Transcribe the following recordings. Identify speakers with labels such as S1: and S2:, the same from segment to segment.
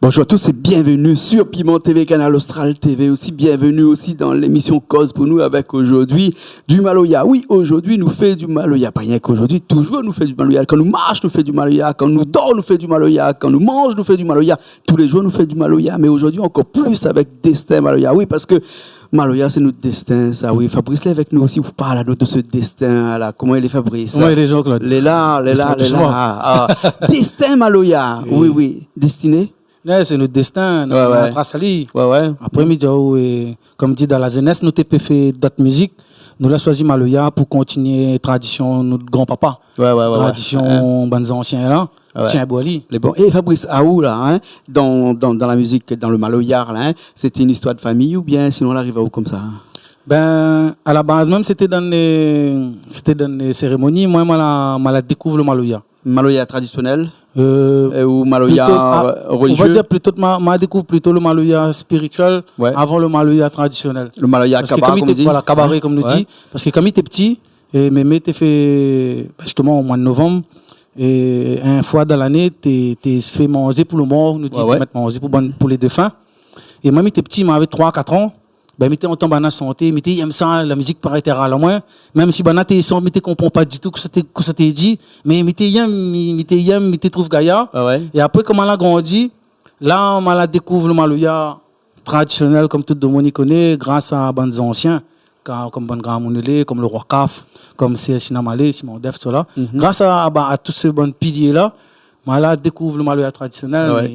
S1: Bonjour à tous et bienvenue sur Piment TV, Canal Austral TV aussi. Bienvenue aussi dans l'émission Cause pour nous avec aujourd'hui du Maloya. Oui, aujourd'hui nous fait du Maloya. Pas rien qu'aujourd'hui, toujours nous fait du Maloya. Quand nous marche, nous fait du Maloya. Quand nous dort, nous fait du Maloya. Quand nous mange, nous fait du Maloya. Tous les jours, nous fait du Maloya. Mais aujourd'hui, encore plus avec Destin Maloya. Oui, parce que Maloya, c'est notre destin, ça, oui. Fabrice, là, avec nous aussi, vous parlez de ce destin, là. Comment il est, Fabrice?
S2: Comment il est, Jean-Claude?
S1: Les là. Destin Maloya. Oui. Destiné?
S2: Ouais, c'est notre destin, notre trace ali. Après-midi, comme dit dans la jeunesse, nous avons fait d'autres musiques. Nous avons choisi Maloya pour continuer la tradition de notre grand-papa. Tradition, bandes anciens là. Tiens, Boali.
S1: Les bons. Et Fabrice Aou, là, hein, dans la musique, dans le Maloyard, là, hein, c'était une histoire de famille ou bien sinon on arrive à où comme ça?
S2: Ben, à la base même, c'était dans les cérémonies. Moi, je la découvre le Maloya.
S1: Maloya traditionnel ou Maloya religieux?
S2: On va dire plutôt, je découvre plutôt le Maloya spirituel avant le Maloya traditionnel.
S1: Le Maloya cabaret, comme on dit.
S2: Voilà, cabaret, comme nous dit. Parce que comme il était petit, Mémé était fait justement au mois de novembre. Et une fois dans l'année, tu fait manger pour le mort, nous dit de mettre manger pour les défunts. Et moi, j'étais petit, j'avais 3-4 ans. Ben, j'étais en temps de santé, j'étais aime ça, la musique paraît à la moins. Même si ben t'es son, j'étais comprends pas du tout que ça t'est dit, mais j'étais trouve gaillard. Et après comme on a grandi, là on a découvert le Maloya traditionnel comme tout le monde connaît grâce à bandes anciens comme Ban Grand Mounelé, comme le Roi Kaf, comme C.S. Sinamalé, Simon Def, tout là. Grâce à tous ces bons piliers là, on a découvert le Maloya traditionnel.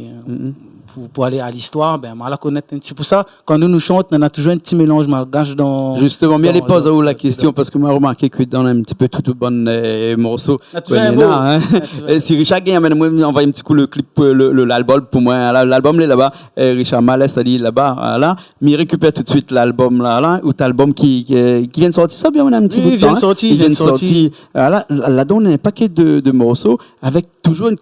S2: Pour aller à l'histoire, ben, on la connaître un petit peu. Pour ça, quand nous chantons, on a toujours un petit mélange malgache dans. Justement,
S1: mais elle pose la question parce que moi, j'ai remarqué que dans un petit peu tout le bon morceau. Si Richard Gagne envoie un petit coup le clip, l'album pour moi, l'album est là-bas, Richard Malès a dit là-bas, là, mais il récupère tout de suite l'album là, ou l'album qui vient de sortir, ça bien, on a un petit bout de temps.
S2: Il vient de sortir.
S1: Là, on a un paquet de morceaux avec toujours une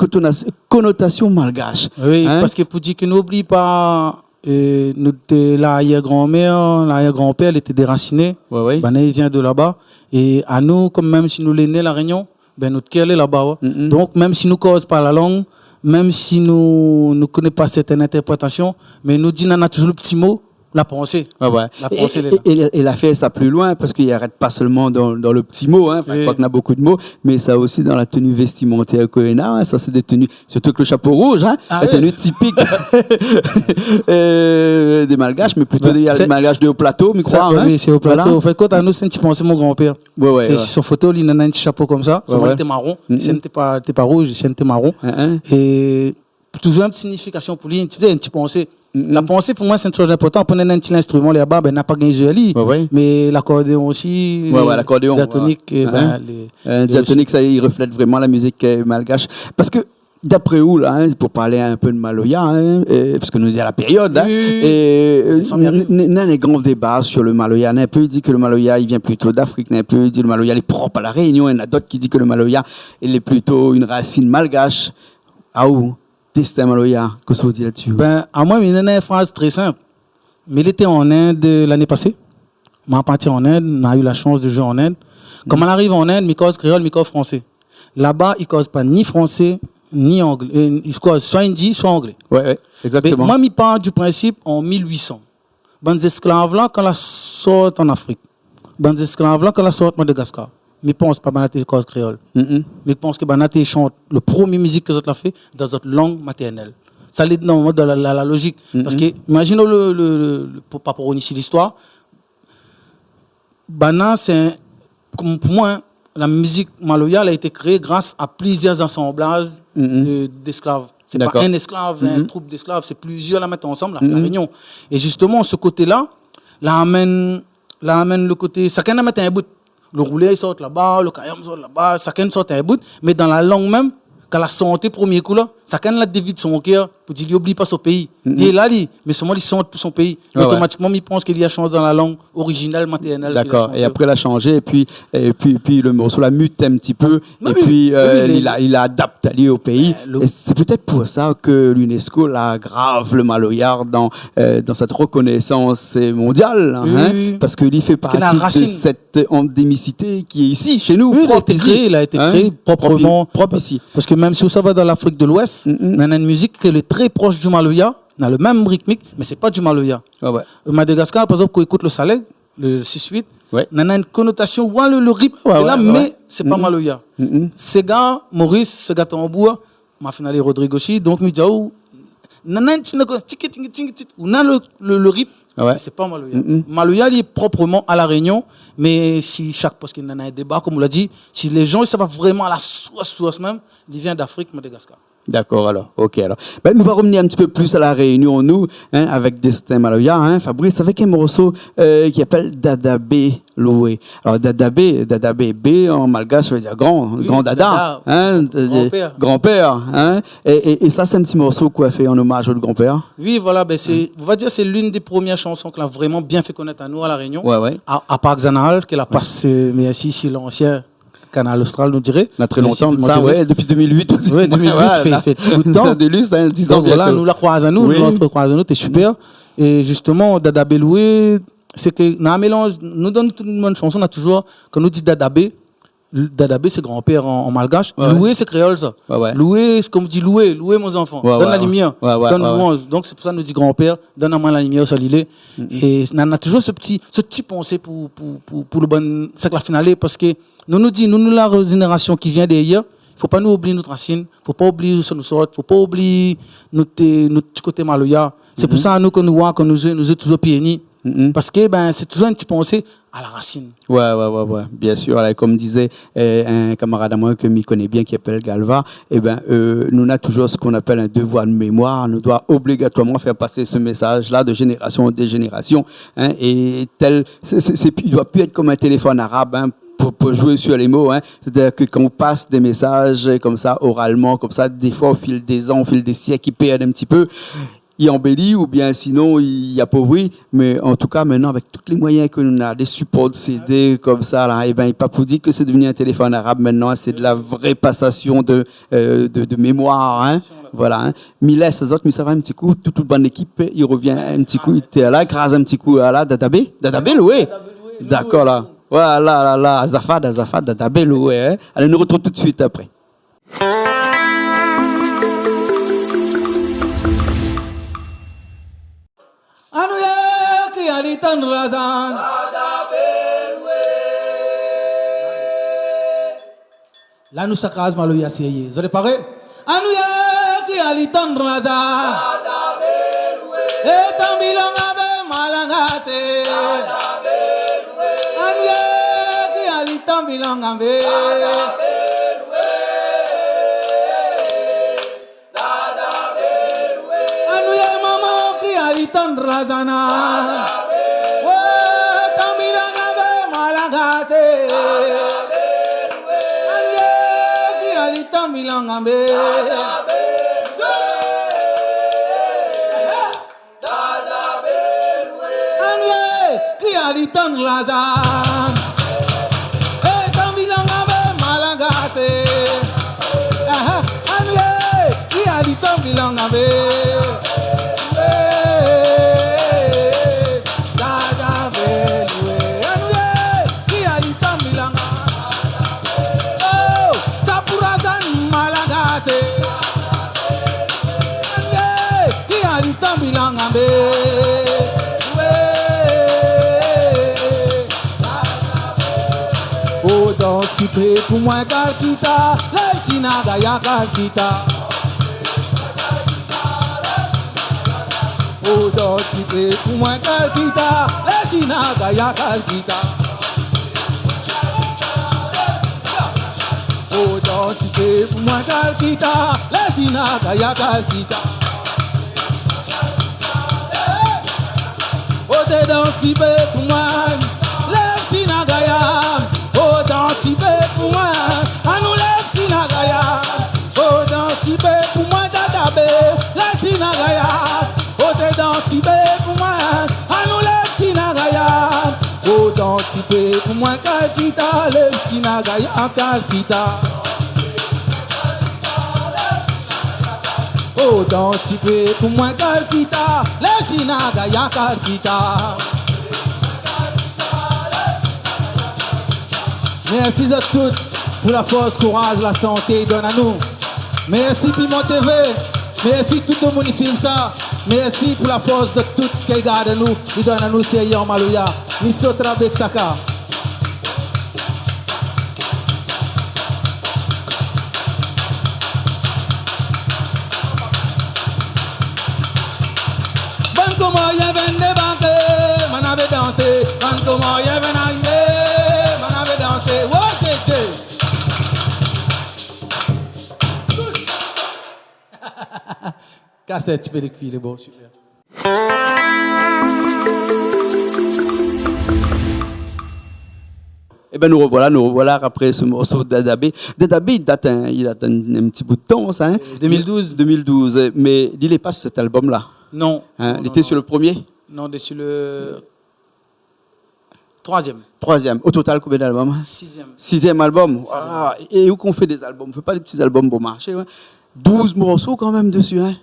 S1: connotation malgache.
S2: Oui, parce que pour dire que n'oublie pas, l'arrière-grand-père, elle était déracinée. Ben, il vient de là-bas. Et à nous, comme même si nous l'est né la Réunion, ben, notre cœur est là-bas. Donc, même si nous ne causons pas la langue, même si nous ne connaissons pas certaines interprétations, mais nous disons, on a toujours le petit mot. La pensée. La pensée
S1: et la fait ça plus loin parce qu'il n'arrête pas seulement dans le petit mot, hein, je crois qu'on a beaucoup de mots, mais ça aussi dans la tenue vestimentaire Koena, hein, ça c'est des tenues, surtout que le chapeau rouge, hein, la tenue typique des Malgaches, mais plutôt des Malgaches de haut plateau, mais quoi.
S2: Oui, c'est au plateau. En fait, quand à nous, c'est un petit pensée mon grand-père. C'est sur photo, il a un petit chapeau comme ça. Moi, il était marron. Il n'était pas rouge, il était marron. Et toujours une petite signification pour lui, un petit pensée. La pensée pour moi c'est une chose importante. On prend un petit instrument là-bas, ben n'a pas gagné joli, mais l'accordéon aussi,
S1: l'accordéon,
S2: diatonique,
S1: diatonique ça il reflète vraiment la musique malgache. Parce que d'après où là, hein, pour parler un peu de Maloya, hein, parce que nous dit à la période, hein, il y a un grand débat sur le Maloya. Un peu dit que le Maloya il vient plutôt d'Afrique, un peu dit que le Maloya il est propre à la Réunion, il y en a d'autres qui disent que le Maloya il est plutôt une racine malgache. Ah où? Destin Maloya, qu'est-ce que vous dites là-dessus?
S2: Ben, à moi, il y a une phrase très simple. Mais il était en Inde l'année passée. Je suis parti en Inde, on a eu la chance de jouer en Inde. Comme on arrive en Inde, il cause créole, il cause français. Là-bas, il ne cause pas ni français, ni anglais. Il cause soit hindi, soit anglais.
S1: Exactement.
S2: Mais moi, je pars du principe en 1800. Les esclaves là, quand la sortent en Afrique. Les esclaves là, quand la sortent en Madagascar. Mais je pense pas que cause créole. Mais je pense que Banaté chante le premier musique que vous avez fait dans votre langue maternelle. Ça l'est dans la logique. Parce que, imaginez pas pour ici l'histoire, Bana, c'est, pour moi, la musique maloya a été créée grâce à plusieurs assemblages d'esclaves. C'est pas un esclave, une troupe d'esclaves, c'est plusieurs la mettre ensemble, la réunion. Et justement, ce côté-là, là amène le côté, chacun a mettre un bout. Le roulé sort là-bas, le caillou sort là-bas, chacun sort un bout, mais dans la langue même, quand la santé premier coup là, chacun la dévide son cœur pour dire qu'il n'oublie pas son pays. Il est là, mais seulement il sent pour son pays. Automatiquement, il pense qu'il y a changé dans la langue originale, maternelle.
S1: D'accord. Et après, il a changé, et puis le morceau la mute un petit peu, il a adapté au pays. Et c'est peut-être pour ça que l'UNESCO l'aggrave le Maloyard dans cette reconnaissance mondiale, parce qu'il fait partie de cette endémicité qui est ici, chez nous.
S2: Il a été créé proprement.
S1: Propre ici.
S2: Parce que même si ça va dans l'Afrique de l'Ouest, on a une musique qui est très proche du maloya, dans le même rythmique, mais c'est pas du maloya.
S1: Ah ouais.
S2: Madagascar, par exemple, quand on écoute le Saleg, le 6-8, on a une connotation, le rythme est là, mais c'est pas maloya. Ces gars, Maurice, ces gars Tambour, ma finale Rodrigo aussi, donc me dit, on a le rythme. C'est pas Maloya. Maloya, il est proprement à La Réunion, mais si chaque, parce qu'il y a un débat, comme on l'a dit, si les gens ils savent vraiment à la source même, il vient d'Afrique, Madagascar.
S1: D'accord, alors. Ok, alors. Ben, nous allons revenir un petit peu plus à La Réunion, nous, avec Destin Maloya, Fabrice, avec un morceau qui appelle Dadabé Loué. Alors, Dadabé, B en malgache, ça veut dire grand dada, grand-père. Et ça, c'est un petit morceau qu'on a fait en hommage au grand-père.
S2: Oui, voilà, ben on va dire c'est l'une des premières chansons qu'on a vraiment bien fait connaître à nous, à La Réunion. À part Xanahal, qu'elle a passé, mais ici, l'ancien Canal Austral, nous dirait.
S1: On a très longtemps de ça, depuis 2008.
S2: Oui, 2008, fait tout le temps.
S1: 10 ans.
S2: Donc voilà, nous la croisons à nous, notre croisons à nous, t'es super. Et justement, Dadabé Loué, c'est que dans un mélange, nous donne toute une bonne chanson, on a toujours, quand nous dit Dadabé c'est grand-père en malgache. Loué, c'est créole ça. Loué, c'est comme on dit loué mes enfants. Donne la lumière, donne louange. Donc c'est pour ça qu'on nous dit grand-père, donne à moi la lumière, ça l'île. Et on a toujours ce petit pensée pour le bon cercle finale, parce que nous dit, nous la génération qui vient derrière, il ne faut pas nous oublier notre racine, il ne faut pas oublier où nous sortons, il ne faut pas oublier notre côté maloya. C'est pour ça nous, que nous voyons, que nous sommes toujours pieds. Parce que c'est toujours un petit pensée à la racine.
S1: Ouais, bien sûr. Là, comme disait un camarade à moi que je connais bien qui s'appelle Galva, nous avons toujours ce qu'on appelle un devoir de mémoire. Nous devons obligatoirement faire passer ce message-là de génération en génération. Et il ne doit plus être comme un téléphone arabe. Pour jouer sur les mots, c'est-à-dire que quand on passe des messages comme ça, oralement, comme ça, des fois au fil des ans, au fil des siècles, ils perdent un petit peu. Il embellit ou bien sinon il appauvrit, mais en tout cas maintenant avec tous les moyens que nous avons, des supports de CD comme ça, là, il n'est pas pour dire que c'est devenu un téléphone arabe maintenant, c'est de la vraie passation de mémoire. Voilà. Mais laisse ces autres, mais ça va un petit coup, toute bonne équipe, il revient un petit coup, il était là, crase un petit coup là, Dadabé loué. D'accord là. Voilà, Azafad, Dadabé loué. Allez, nous retrouvons tout de suite après.
S2: Là nous sakaz maloya siye. Vous êtes parés? Anouya ki alitan razan. Et tambilonga be malanga se. Anouya ki alitan bilonga be. Anouya mama ki alitan razana. Milangambe Anye ki alitan lazan Milangambe malangase Anye ki alitan milangambe pour moi Kalkita, le Sinagaya Kalkita. Oh, danser pour moi Kalkita, le Sinagaya Kalkita. Oh, danser pour moi Kalkita, le Sinagaya Kalkita. Oh, t'es danser pour moi, le Sinagaya. Oh, danser pour moi, à nous les Sinagaya. Oh, danser pour moi, Dadabé, les Sinagaya. Oh, t'es danser pour moi, à nous les Sinagaya. Oh, danser pour moi, Kalkita, les Sinagaya, Kalkita. Oh, danser pour moi, Kalkita, les Sinagaya, Kalkita. Merci à tous pour la force, courage, la santé, donne à nous. Merci Piment TV, Merci tout le monde qui filme ça. Merci pour la force de tout qui regarde nous. Qui donne à nous c'est en Maloya. Mission Trabek Saka. Comment y avait débarqué, m'en avait dansé. Comment y avait arrivé, m'en avait dansé. Oh, tché. Cassette, tu peux les cuire, bon, super.
S1: Eh ben nous revoilà après ce morceau d'Adabé. D'Adabé, il date un petit bout de temps, ça. Hein 2012. Mais il n'est pas sur cet album-là.
S2: Non.
S1: Hein,
S2: non,
S1: il était
S2: non.
S1: sur le premier?
S2: Non, il est sur le troisième.
S1: Au total, combien d'albums? Sixième album. Voilà. Et où qu'on fait des albums? On ne fait pas des petits albums pour marcher. Ouais. 12 morceaux quand même dessus. Hein.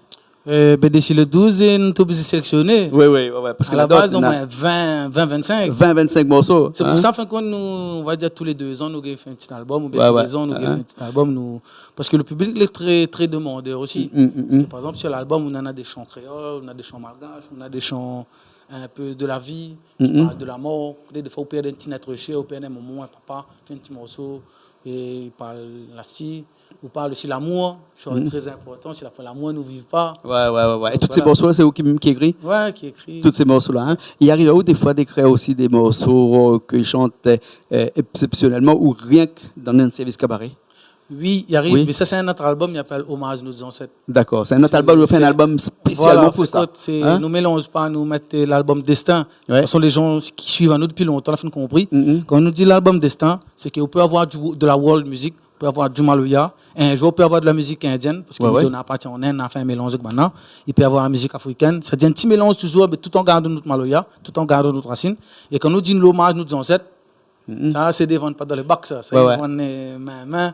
S2: D'ici le 12, nous sommes sélectionnés.
S1: Oui. Parce
S2: à la base, on a 20-25.
S1: 20-25 morceaux.
S2: C'est pour ça qu'on nous, on va dire tous les 2 ans, nous avons fait un petit album, ou bien tous les ans, nous avons fait un petit album. Parce que le public est très, très demandeur aussi. Parce que, par exemple, sur l'album, on en a des chants créoles, on a des chants malgaches, on a des chants un peu de la vie, qui parlent de la mort. Des fois, on perd un petit être cher, on perd un moment, un papa, fait un petit morceau, et il parle de la scie. On parle aussi de l'amour, chose très importante. Si l'amour ne vit pas.
S1: Ouais. Et tous ces morceaux-là, c'est vous qui écrit?
S2: Ouais, qui écrit.
S1: Tous ces morceaux-là. Hein. Il arrive à vous des fois d'écrire aussi des morceaux que je chante exceptionnellement ou rien que dans un service cabaret?
S2: Oui, il arrive. Mais ça, c'est un autre album, il s'appelle Hommage nos ancêtres.
S1: D'accord, c'est un autre album, on fait un album spécialement pour ça.
S2: Hein? Nous ne mélangeons pas, nous mettons l'album Destin. De toute façon, les gens qui suivent à nous depuis longtemps, on a compris. Quand on nous dit l'album Destin, c'est qu'on peut avoir de la world music, on peut avoir du Maloya, et un jour on peut avoir de la musique indienne, parce qu'on a parti en Inde, on a fait un mélange maintenant. Il peut y avoir la musique africaine. Ça dit un petit mélange toujours, mais tout en gardant notre Maloya, tout en gardant notre racine. Et quand nous disons l'hommage nos ancêtres, ça, c'est des ventes pas dans les bacs, ça. Ça, ils vendent main.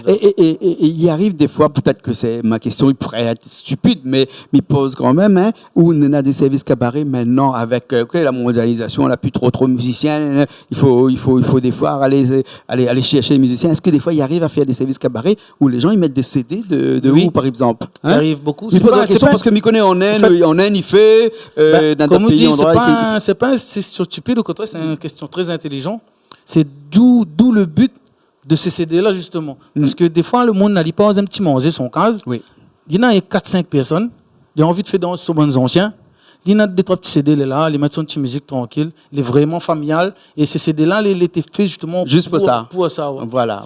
S1: Et il arrive des fois, peut-être que c'est ma question, il pourrait être stupide, mais il pose quand même, hein, où on a des services cabarets maintenant avec la mondialisation, on n'a plus trop de musiciens, il faut des fois aller chercher les musiciens. Est-ce que des fois, il arrive à faire des services cabarets où les gens ils mettent des CD de où, par exemple?
S2: Hein? Il arrive beaucoup.
S1: Il pose la question parce que m'y connaît en Inde, il fait, dans
S2: comme on dit,
S1: c'est
S2: pas stupide, au contraire, c'est une question très intelligent. C'est d'où le but de ces CD-là, justement. Parce que des fois, le monde n'allait pas un petit manger son case.
S1: Oui.
S2: Il y en a 4-5 personnes. Ils ont envie de faire danser sur bons anciens. Il y en a 2-3 petits CD là, les mettre sur une petite musique tranquille, les vraiment familiales. Et ces CD-là, ils étaient faits justement
S1: pour ça.
S2: Pour ça, ouais.
S1: Voilà.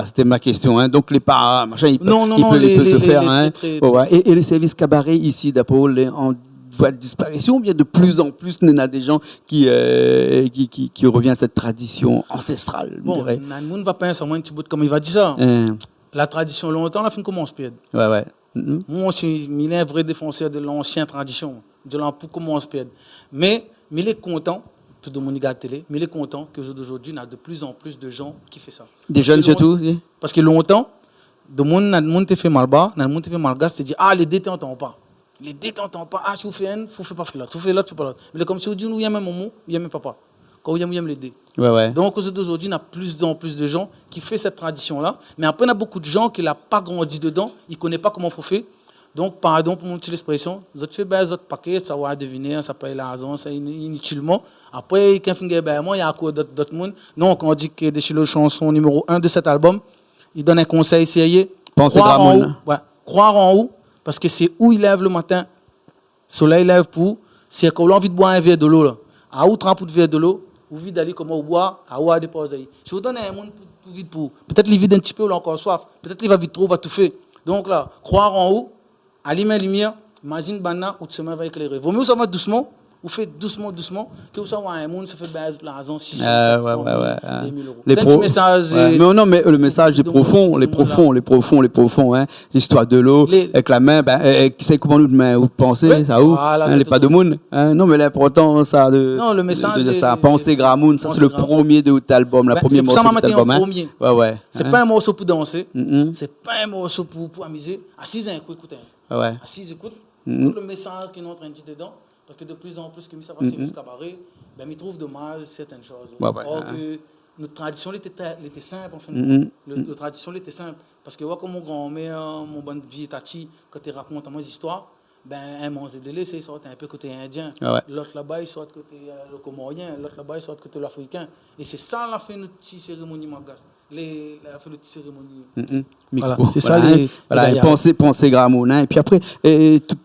S1: C'était ma question. Hein. Donc les parents, machin, ils peuvent se faire. Hein. Et les services cabarets ici, d'après en voie de disparition, bien de plus en plus, il y a des gens qui reviennent à cette tradition ancestrale.
S2: Bon, le monde va penser à moi un petit bout comme il va dire ça. La tradition longtemps, la fin commence à perdre.
S1: Ouais.
S2: Moi aussi, il est un vrai défenseur de l'ancienne tradition, de l'emploi commence à perdre. Mais il est content, tout le monde regarde la télé, mais il est content qu'aujourd'hui, il y a de plus en plus de gens qui font ça.
S1: Des jeunes surtout?
S2: Parce que longtemps, le monde te fait mal bas, le monde te fait mal gaz, te dit les détentants pas. Les détentants pas, je vous fais un, vous faites pas faire l'autre, vous faites l'autre, faites pas l'autre. Mais comme si vous dites, nous, il y a même maman, il y a même papa. Quand il y a les dés.
S1: Ouais.
S2: Donc aujourd'hui, il y a plus en plus de gens qui font cette tradition-là. Mais après, il y a beaucoup de gens qui n'ont pas grandi dedans, ils ne connaissent pas comment il faut faire. Donc, pardon pour mon petit l'expression, vous faites des autres paquets, ça va deviner, ça paye l'argent, ça inutilement. Après, quand il y a quoi d'autres monde. Non, quand on dit que c'est la chanson numéro 1 de cet album, il donne un conseil sérieux.
S1: Pensez Gramoun.
S2: Croire en haut. Parce que c'est où il lève le matin. Le soleil lève pour. C'est quand on a envie de boire un verre de l'eau. À où trempe de verre de l'eau, ou vide d'aller comment on boit, à où à déposer. Si vous donnez un monde pour vite pour. Peut-être il vide un petit peu, il a encore soif. Peut-être il va vite trop, va tout faire. Donc là, croire en haut, allumer la lumière, imagine Bana, ou tu va éclairer. Vaut mieux ça va doucement. Vous faites doucement, que vous savez, un monde, ça fait l'argent 600, 700 000, 1000 euros. C'est un petit message.
S1: Non, mais le message est profond, les profonds. Hein. L'histoire de l'eau, avec la main, qui sait comment nous penser, ça où les pas de monde. Non, mais l'important, ça,
S2: le message
S1: de ça, penser Gramoun, ça, c'est le premier de votre album, la première morceau de votre album. Ouais.
S2: C'est pas un morceau pour danser, c'est pas un morceau pour amuser. Assise, écoute. Assise, écoute. Le message qui est en train de dire dedans. Parce que de plus en plus, comme ça va service cabaret, il trouve dommage certaines choses. Or que notre tradition elle était simple en fait. La tradition elle était simple parce que moi comme mon grand-mère, mon bon vieux tati quand il raconte mes histoires, ben un mange de lait, il sort un peu côté indien.
S1: Ah ouais.
S2: L'autre là-bas il sort côté le comorien, l'autre là-bas il sort côté l'africain et c'est ça la fin de notre petite cérémonie magas. La fin de notre cérémonie.
S1: Voilà,
S2: c'est ça les
S1: pensées Gramonin et puis après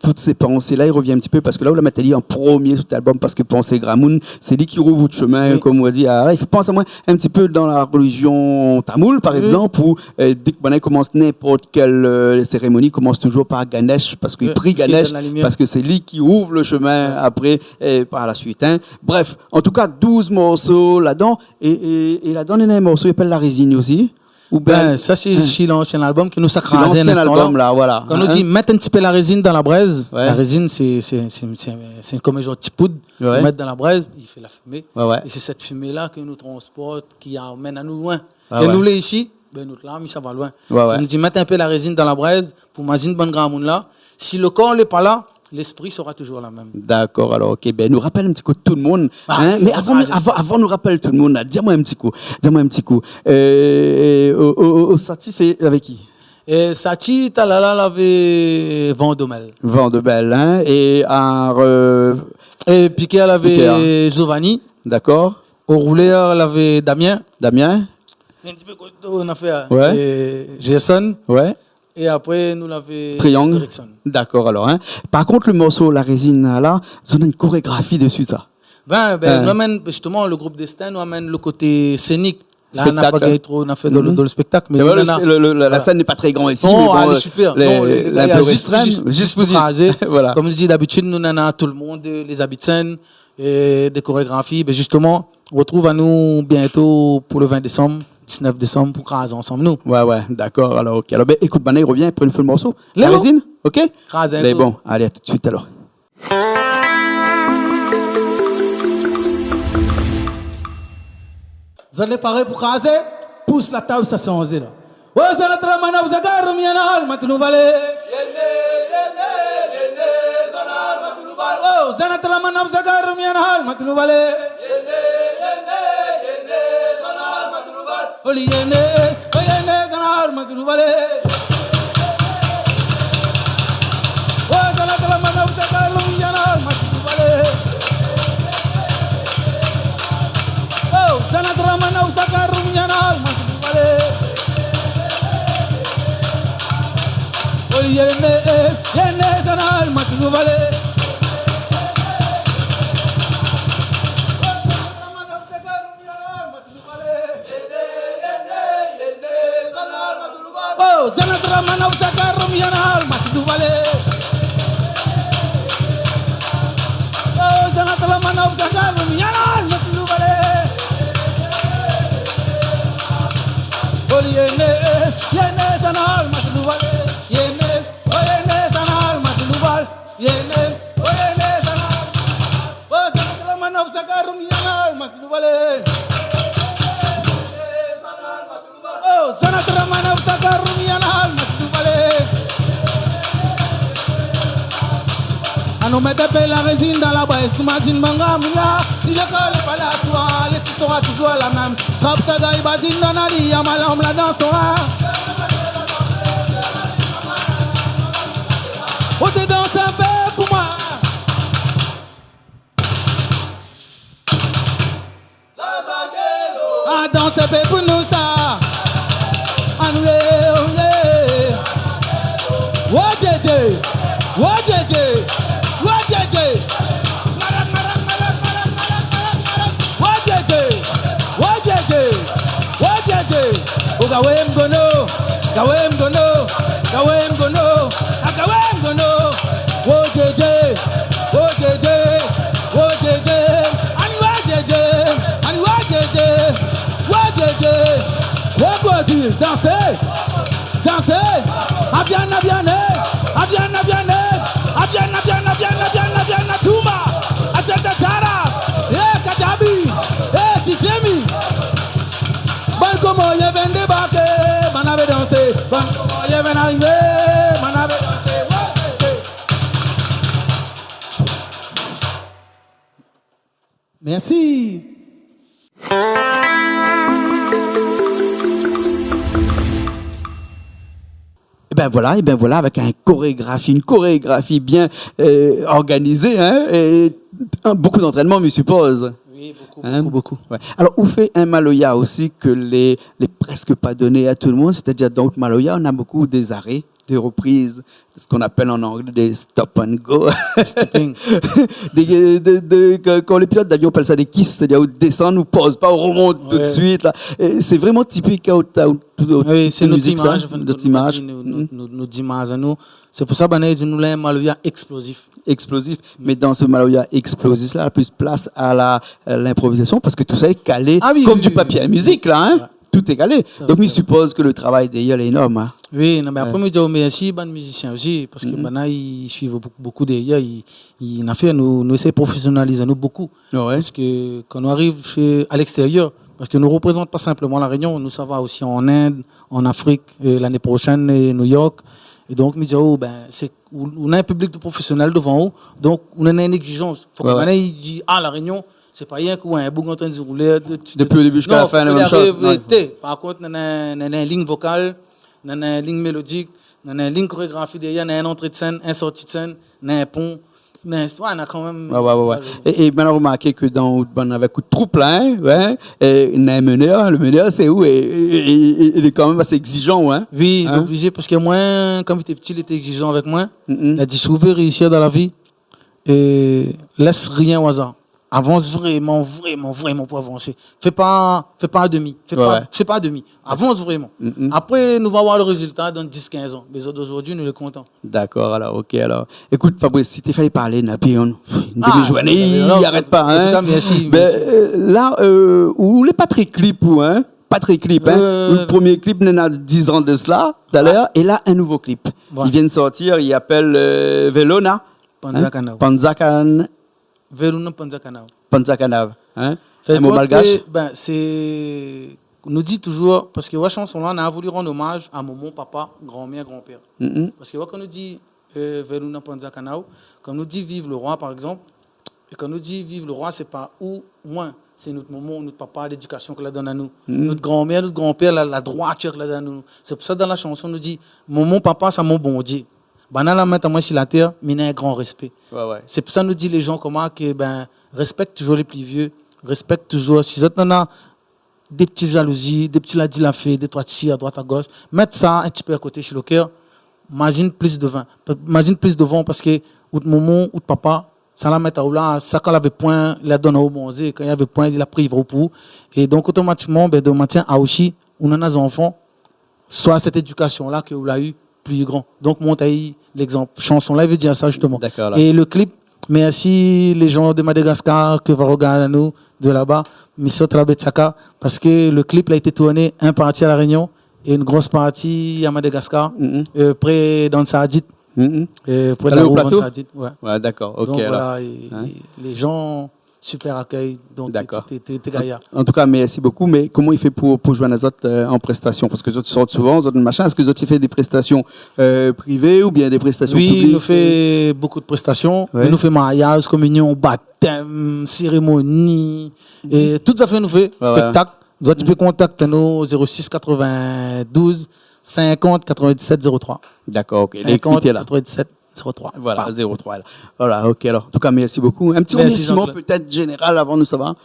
S1: toutes ces pensées là il revient un petit peu parce que là où la Matéli en premier sous album parce que pensées Gramoun c'est lui qui rouvre votre chemin comme on dit là il fait penser à moi un petit peu dans la religion tamoul par exemple où dès que Bonin commence n'importe quelle cérémonie commence toujours par Ganesh parce qu'il prie Ganesh parce que c'est lui qui ouvre le chemin après par la suite hein. Bref en tout cas 12 morceaux là-dedans et là-dedans il y a un morceau qui s'appelle La Résine aussi.
S2: Ou ben, ça c'est l'ancien album que nous sacralisons
S1: l'ancien album là voilà.
S2: Quand on dit mettre un petit peu la résine dans la braise, la résine c'est comme un genre de petit poudre, mettre dans la braise, il fait la fumée. Et c'est cette fumée là que nous transporte qui amène à nous loin. Et nous là ici, ben notre larme ça va loin. Ça nous dit mettre un peu la résine dans la braise pour imaginer bonne grand monde là. Si le corps n'est pas là, l'esprit sera toujours la même. D'accord, alors ok, ben nous rappelle un petit coup tout le monde. Mais avant nous rappelle tout le monde, dis-moi un petit coup. Au Sati, c'est avec qui? Sati, Talala l'avait Vendômel. Vendômel, hein. Et Piquet l'avait Giovanni. D'accord. Au rouleur l'avait Damien. Un petit peu on a fait Jason. Ouais. Et après, nous l'avons Triangle. D'accord, alors. Hein. Par contre, le morceau La Résine, là, on a une chorégraphie dessus, ça. Nous amène, justement, le groupe Destin nous amène le côté scénique. Là, on n'a pas trop fait dans le spectacle. Mais la scène n'est pas très grande ici. Non, elle est super. Juste pour craser. Voilà. Comme je dis d'habitude, nous avons tout le monde, les habits de scène, et des chorégraphies. Mais justement, on retrouve à nous bientôt pour le 20 décembre. 19 décembre pour craser ensemble nous. Ouais, d'accord. Alors, ok. Alors, ben, écoute, Mané, il revient après une fois le morceau. La résine, ok? Craser. Mais bon, allez, à tout de suite alors. Vous allez pareil pour craser? Pousse la table, ça c'est 11 là. Ouais, ça la tramana, vous agarrez, miana, maintenant valé. Oh, ça tramana, vous agarrez, miana, maintenant valé. Oliene, zanar matulu vale. Oh, zanar la mana usaka lumiyana matulu vale. Oh, zanar la mana usaka lumiyana matulu vale. Oliene, zanar matulu vale. Zanatra mana usaka rumiyana matu vale. Oh, zanatra mana usaka rumiyana matu vale. Oliene, zanal matu vale. Yene zanal matu vale. Yene zanal. Oh, zanatra mana usaka rumiyana matu vale. Oh, zanatra mana usaka rumiyana. On met la résine dans la braise, imagine Bangamula. Si le corps n'est pas là, toi, l'esprit sera toujours la même. Trappe ta gaille, basine dans la lie, amalam la dansera. On te danse un peu pour moi. Ah, danse un peu pour nous, ça. Anoué, oh, JJ, oh, JJ. Gawem gono, wo jeje, danser, abiana, tuma, atenda tara, kajabi, tizemi, ban como ye vende bake, manabe danser, ban como ye ven arriver, manabe danser, Merci.
S1: ben voilà, avec une chorégraphie bien organisée, hein, et beaucoup d'entraînement, je suppose.
S2: Oui, beaucoup.
S1: Ouais. Alors, on fait un Maloya aussi que les presque pas donné à tout le monde, c'est-à-dire dans le Maloya, on a beaucoup des arrêts, des reprises, ce qu'on appelle en anglais des stop and go.
S2: Stopping.
S1: Quand les pilotes d'avion appellent ça des kisses, c'est-à-dire où descendent, ou pause pas, on remonte tout de suite. Là. Et c'est vraiment typique.
S2: Oui, c'est notre image,
S1: notre image.
S2: Notre image à nous. C'est pour ça qu'on a dit nous un Maloya explosif.
S1: Explosif, mais dans ce Maloya explosif là, il y a plus place à l'improvisation parce que tout ça est calé comme du papier à musique là, hein. Ouais. Tout est calé. Donc, je suppose que le travail d'ailleurs est énorme. Hein.
S2: Oui, mais après, je dis merci aux musiciens aussi, parce que maintenant, ils suivent beaucoup d'ailleurs. Nous essayons de professionnaliser beaucoup. Ouais. Parce que quand on arrive à l'extérieur, parce que nous ne représentons pas simplement la Réunion, nous ça va aussi en Inde, en Afrique, l'année prochaine, et New York. Et donc, je dis, on a un public de professionnels devant nous, donc on a une exigence. Il faut que maintenant, il dit, la Réunion, c'est pas rien qu'un bouc en train de rouler
S1: depuis le début jusqu'à la fin, la même chose.
S2: Par contre, on a une ligne vocale, on a une ligne mélodique, on a une ligne chorégraphique derrière, on a une entrée de scène, une sortie de scène, on a un pont. Mais on a quand même.
S1: Ouais. Et maintenant, remarquez que avec une troupe là, hein, on a un meneur. Le meneur, c'est où? Et il est quand même assez exigeant, hein?
S2: Oui, il est obligé parce que moi, quand j'étais petit, il était exigeant avec moi. Il a dit souvent réussir dans la vie et laisse rien au hasard. Avance vraiment pour avancer. Fais pas à demi. Fais pas à demi. Avance vraiment. Après, nous allons voir le résultat dans 10-15 ans. Mais d'aujourd'hui, nous sommes contents.
S1: D'accord, alors, ok. Alors, écoute, Fabrice, si tu fallait parler, une demi-journée, il n'arrête pas. Hein. En tout cas, merci. Là, où les pas très clip, hein? Pas très clip, hein? Le premier clip, il y a 10 ans de cela, d'ailleurs. Et là, un nouveau clip. Il vient de sortir, il appelle Velona. Panzakan.
S2: Veruna Panzakanav.
S1: Panzakanav, hein? Un mot malgache.
S2: C'est nous dit toujours parce que la chanson là on a voulu rendre hommage à maman, papa, grand-mère, grand-père. Parce que quand nous dit Veruna Panzakanav, quand nous dit vive le roi par exemple, et quand nous dit vive le roi, c'est pas ou moins, c'est notre maman, notre papa, l'éducation qu'il a donné à nous. Notre grand-mère, notre grand-père, la droiture qu'il a donnée à nous. C'est pour ça que dans la chanson on nous dit maman, papa, c'est mon bon Dieu. La mettre moi sur la terre, mais il y a un grand respect. Ouais. C'est pour ça que nous dit les gens comment que respecte toujours les plus vieux, respecte toujours. Si vous avez des petites jalousies, des petits ladis la fait, des toits à droite à gauche, mettre ça un petit peu à côté chez le cœur. Imagine plus de vent parce que au moment où papa, ça la met à là, ça quand il avait point, il a donné au mangé, quand il avait point, il a pris au pour. Et donc automatiquement, de matin à aussi, on a des enfants, soit cette éducation là que vous l'avez eu. Plus grand. Donc, Montaï, l'exemple. Chanson là, il veut dire ça justement. Et le clip, merci les gens de Madagascar qui vont regarder nous de là-bas, Mission Trabetsaka, parce que le clip a été tourné un partie à La Réunion et une grosse partie à Madagascar, près dans le Saadit. Près de la route dans le Saadit.
S1: Ouais, d'accord. Ok.
S2: Donc voilà, les gens. Super accueil, donc t'es gaillard.
S1: En tout cas, merci beaucoup. Mais comment il fait pour joindre les autres en prestations? Parce que les autres sortent souvent, les autres machin. Est-ce que les autres fait des prestations privées ou bien des prestations publiques?
S2: Oui, il nous fait beaucoup de prestations. Il nous fait mariage, communion, baptême, cérémonie. Et tout ça fait nous fait spectacle. Tu peux contacter nous 06 92 50 97 03.
S1: D'accord, ok.
S2: 50 97 03.
S1: Voilà, 03. Voilà, ok. Alors, en tout cas, merci beaucoup. Un petit remerciement peut-être général avant nous savoir,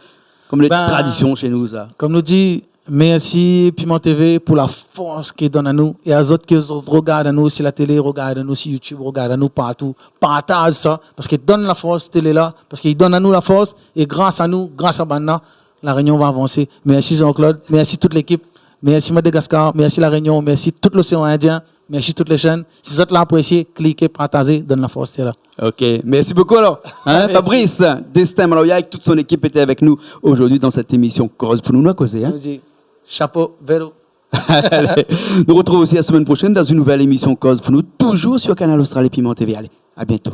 S1: comme les traditions chez nous. Ça.
S2: Comme nous dit, merci Piment TV pour la force qu'il donne à nous. Et à autres qui regardent à nous sur la télé, regardent à nous sur YouTube, regardent à nous partout. Partage ça, parce qu'il donne la force, télé là, parce qu'il donne à nous la force. Et grâce à nous, grâce à Banna, la Réunion va avancer. Merci Jean-Claude, merci toute l'équipe. Merci Madagascar, merci La Réunion, merci tout l'océan Indien, merci toutes les chaînes. Si vous êtes là apprécié, cliquez, partagez, donne la force, là.
S1: Ok, merci beaucoup alors. Fabrice, Destin Maloya avec toute son équipe était avec nous aujourd'hui dans cette émission Cause pour nous causer.
S2: Chapeau, vélo.
S1: Allez, nous retrouvons aussi la semaine prochaine dans une nouvelle émission Cause pour nous, toujours sur Canal Austral et Piment TV. Allez, à bientôt.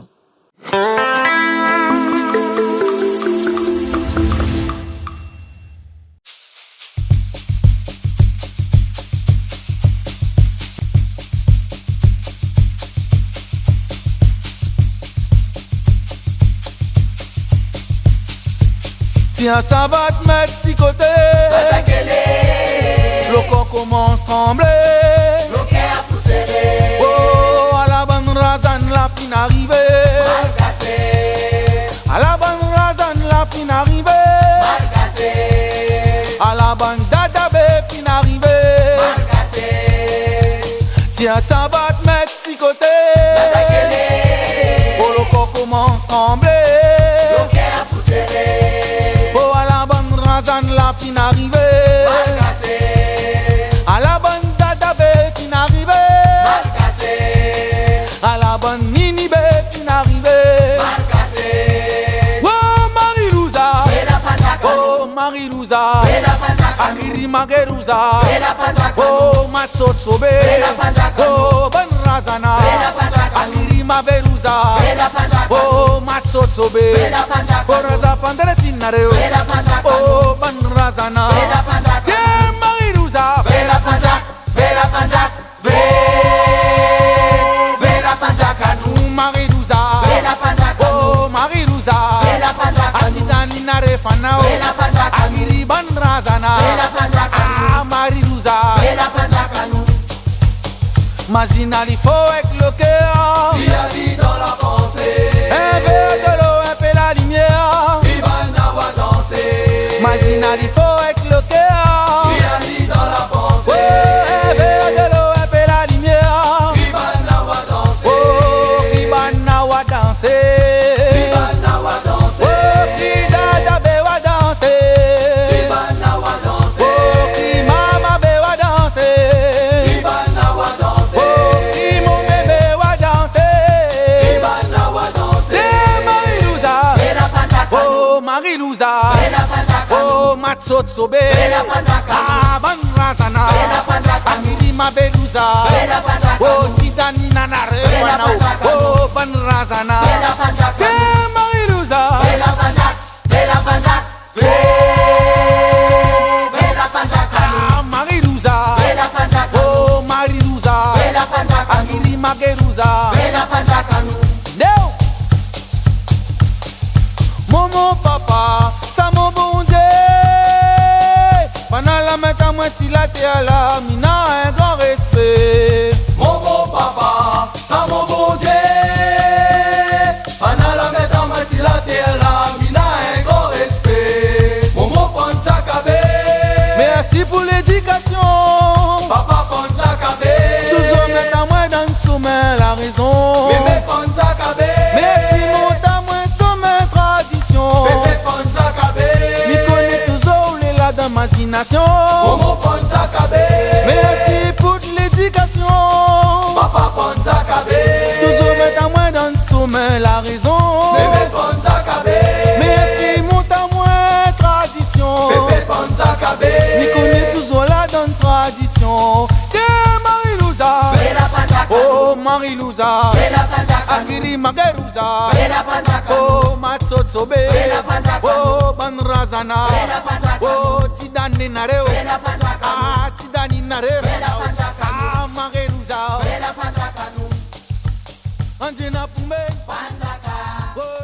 S3: Tiens, ça va te mettre si côté. Le corps commence à trembler.
S4: Le cœur pousse les.
S3: Oh. arrivé.
S4: Mal cassé.
S3: À la bonne razan la fin arrivé.
S4: Mal cassé.
S3: À la bonne dada bé fin arrivé.
S4: Mal cassé.
S3: Tiens ça va te mettre si côté. Oh le corps commence à trembler.
S4: Le cœur pour serrer.
S3: Oh à la bonne razan la fin arrivé.
S4: Mal cassé.
S3: À la bonne dada bé fin arrivé.
S4: Mal cassé.
S3: À la bonne nini bé fin arrivé.
S4: Mal cassé.
S3: Oh Marie-Louza.
S4: Bella Panzaca.
S3: Oh Marie-Louza.
S4: Bella Panzaca.
S3: Akiri Mageruza.
S4: Bella Panzaca.
S3: Oh Matsot Sobe.
S4: Bella Panzaca.
S3: Oh Ben Razana.
S4: Bella Panzaca.
S3: Akiri Maberuza.
S4: Bella Panzaca.
S3: Oh Matsot Sobe.
S4: Bella Panzaca.
S3: Oh Raza Pandere Tinareo.
S4: Bella Panzaca.
S3: Oh Ben Razana.
S4: Bella Panzaca.
S3: Yeah Marie-Louza.
S4: Bella Panzaca. Bella Panzaca. Bella Panzaca.
S3: Oh Marie-Louza.
S4: Bella Panzaca.
S3: Oh Marie-Louza.
S4: Bella Panzaca.
S3: Atidani Nare Fanao.
S4: Bella Panzaca.
S3: Akiri Ben Razana.
S4: Bella Panzaca.
S3: Ah Marie-Louza.
S4: Bella Panzaca.
S3: Mazina li faut avec le cœur.
S4: Il a dit dans la pensée.
S3: Un verre de l'eau, un peu la lumière.
S4: Il va n'avoir dansé.
S3: Mazina li faut avec le cœur.
S4: Il a dit dans la pensée.
S3: Oh, un verre de l'eau, un peu la lumière.
S4: Il va n'avoir dansé.
S3: Oh, Kibana wa danser.
S4: Il va n'avoir dansé.
S3: Oh, Kidada be wa danser.
S4: Il va n'avoir dansé.
S3: Oh, Kimama be wa danser.
S4: Il va n'avoir dansé.
S3: Oh, Kimon bébé wa danser.
S4: Il va n'avoir dansé.
S3: Eh, Marie-Louza.
S4: Bella Panzaca.
S3: Oh, Marie-Louza.
S4: Bella Panzaca.
S3: Oh, Matsot Sobe.
S4: Bella Panzaca.
S3: Ah, Ban Razana.
S4: Bella Panzaca.
S3: Akiri Maberuza.
S4: Bella Panzaca.
S3: Oh, Tidani Nanare.
S4: Bella Panzaca.
S3: Oh, Ban Razana.
S4: Bella Panzaca.
S3: Eh, Marie-Louza.
S4: Bella Panzaca. Bella Panzaca. Bella Panzaca.
S3: Ah, Marie-Louza.
S4: Bella Panzaca.
S3: Oh, Marie-Louza.
S4: Bella Panzaca.
S3: Akiri Mageruza.
S4: Bella Panzaca.
S3: Léo. Momo papa, ça mon bon Dieu. Pendant la main à moi si la terre là, mina un grand respect.
S4: Mon beau papa, ça mon bon Dieu. Pendant la mettre en main sur la terre, mina un grand respect. Mon mot Panzaca.
S3: Merci pour l'éducation.
S4: Papa Panzaca.
S3: Toujours mettre à moi dans le sommet la raison.
S4: Bébé Panzaca.
S3: Merci mon à moi sommet tradition.
S4: Bébé Panzaca.
S3: Mi connaît toujours les là dans ma imagination.
S4: Mon mot Panzaca.
S3: Merci pour l'éducation.
S4: Papa Panzaca.
S3: Toujours mettre à moi dans le sommet la raison.
S4: Bébé Panzaca.
S3: Merci mon à moi tradition.
S4: Bébé Panzaca.
S3: Mi connaît toujours là dans la tradition. Yeah, Marie-Louza.
S4: Bella Panzaca.
S3: Oh Marie-Louza.
S4: Bella Panzaca.
S3: Akiri Mageruza.
S4: Bella Panzaca.
S3: Oh Matsot Sobe.
S4: Bella Panzaca.
S3: Oh Ban Razana.
S4: Bella Panzaca.
S3: Oh Tidani Nareo.
S4: Bella Panzaca.
S3: Ah Tidani Nareo.
S4: Bella Panzaca.
S3: Ah Mageruza.
S4: Bella Panzaca.
S3: Anjena Pumbe.
S4: Panzaca.
S3: Oh